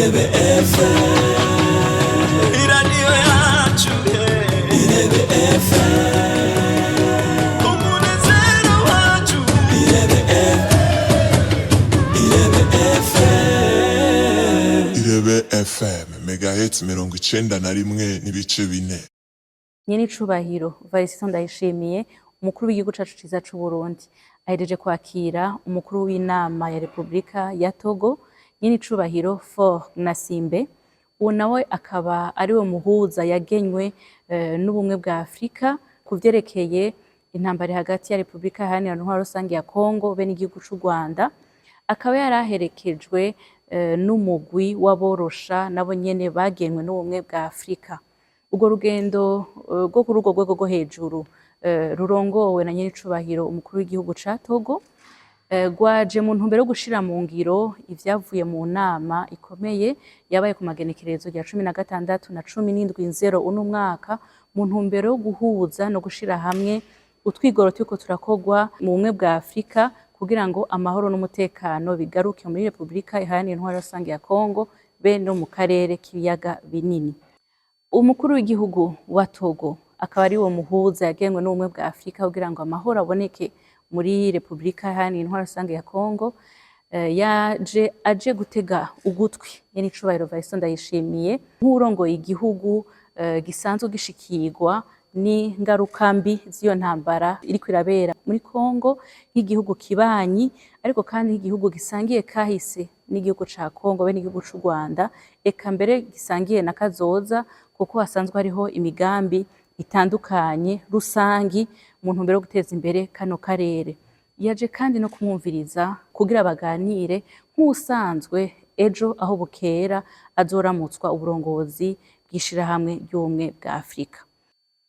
Irebe FM, iradiyo yacu, Irebe FM, umunezero wacu, Irebe FM, Irebe FM, megahertz 91 n'ibice bine. Nyene icubahiro Valentin Ndayishimiye, umukuru w'igihugu cacu ciza c'u Burundi, ahejeje kwakira umukuru w'inama ya Republika ya Togo, nyene icubahiro Faure Gnassingbe. Uwo nawe akaba ariwe muhuza yagenywe n'ubumwe bwa Afrika kuvyerekeye intambara hagati ya Republika Iharanira Intwaro Rusangi ya Kongo be n'igihugu c'u Rwanda. Akaba yaraherekejwe n'umugwi w'aborosha nabo nyene bagenywe n'ubumwe bwa Afrika. Urwo rugendo rwo kuri urwo rwego rwo hejuru rurongowe na nyen'icubahiro umukuru w'igihugu ca Togo, rwaje mu ntumbero yo gushira mu ngiro ivyavuye mu nama ikomeye yabaye ku magenekerezo ya 16 na 17 uno mwaka, mu ntumbero yo guhuza no gushira hamwe utwigoro turiko turakorwa mu bumwe bwa Afrika kugira ngo amahoro n'umutekano bigaruke muri Republika Iharanira Intwaro Rusangi ya Kongo be no mu karere k'ibiyaga binini. Umukuru w'igihugu wa Togo akaba ari wo muhuza yagenwe n'ubumwe bwa Afrika kugira ngo amahoro aboneke muri Republika Iharanira Intwaro Rusangi ya Kongo. Aje gutega ugutwi nyen'icubahiro Valentin Ndayishimiye nk'urongoye igihugu gisanzwe gishikirwa n'ingaruka mbi z'iyo ntambara iriko irabera muri Kongo, nk'igihugu kibanyi ariko kandi nk'igihugu gisangiye kahise n'igihugu ca Kongo be n'igihugu c'u Rwanda, eka mbere gisangiye na kazoza kuko hasanzwe hariho imigambi itandukanye rusangi mu ntumbero yo guteza imbere kano karere. Yaje kandi no kumwumviriza kugira baganire nk'usanzwe ejo aho bukera azoramutswa uburongozi bw'ishirahamwe ry'ubumwe bwa Afrika.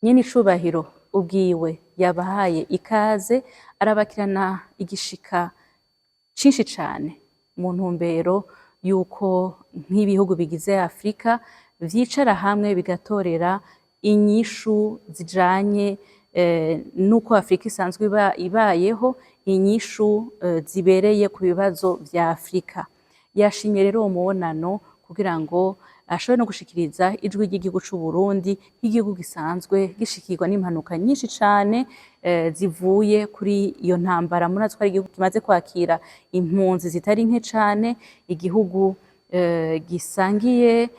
Nyen'icubahiro ubwiwe yabahaye ikaze, arabakirana igishika cinshi cane mu ntumbero yuko nk'ibihugu bigize Afrika vyicara hamwe bigatorera inyishu zijanye nuko Afrika isanzwe ibayeho, inyishu zibereye ku bibazo vya Afrika. Yashimye rero uwo mubonano kugira ngo ashobore no gushikiriza ijwi ry'igihugu c'u Burundi, nk'igihugu gisanzwe gishikirwa n'impanuka nyinshi cane zivuye kuri iyo ntambara. Murazi ko ari igihugu kimaze kwakira impunzi zitari nke cane, igihugu gisangiye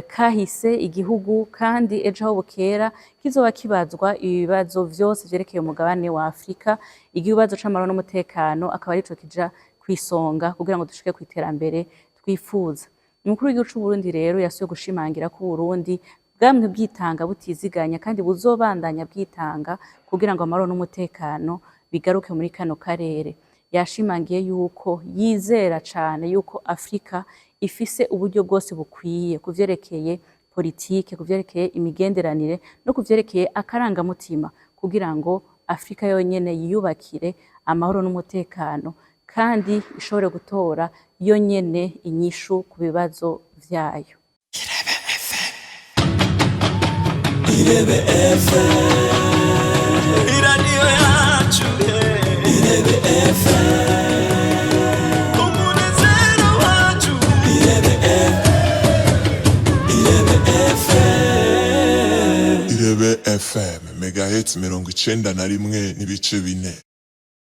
kahise, igihugu kandi ejo aho bukera kizoba kibazwa ibibazo vyose vyerekeye umugabane wa Afrika. Igibazo c'amahoro n'umutekano akaba arico kija kwisonga kugira ngo dushike kw'iterambere twifuza. Umukuru w'igihugu c'u Burundi rero yasubiye gushimangira ko Burundi bwamwe bwitanga butiziganya kandi buzobandanya bwitanga kugira ngo amahoro n'umutekano bigaruke muri kano karere. Yashimangiye yuko yizera cane yuko Afrika ifise uburyo bwose bukwiye kuvyerekeye politike, kuvyerekeye imigenderanire no kuvyerekeye akarangamutima kugira ngo Afrika yonyene yiyubakire amahoro n'umutekano kandi ishobore gutora yonyene inyishu ku bibazo vyayo. Irebe FM, iradiyo yacu, Irebe FM, umunezero wacu, Irebe FM, Irebe FM, megahertz 91 n'ibice bine.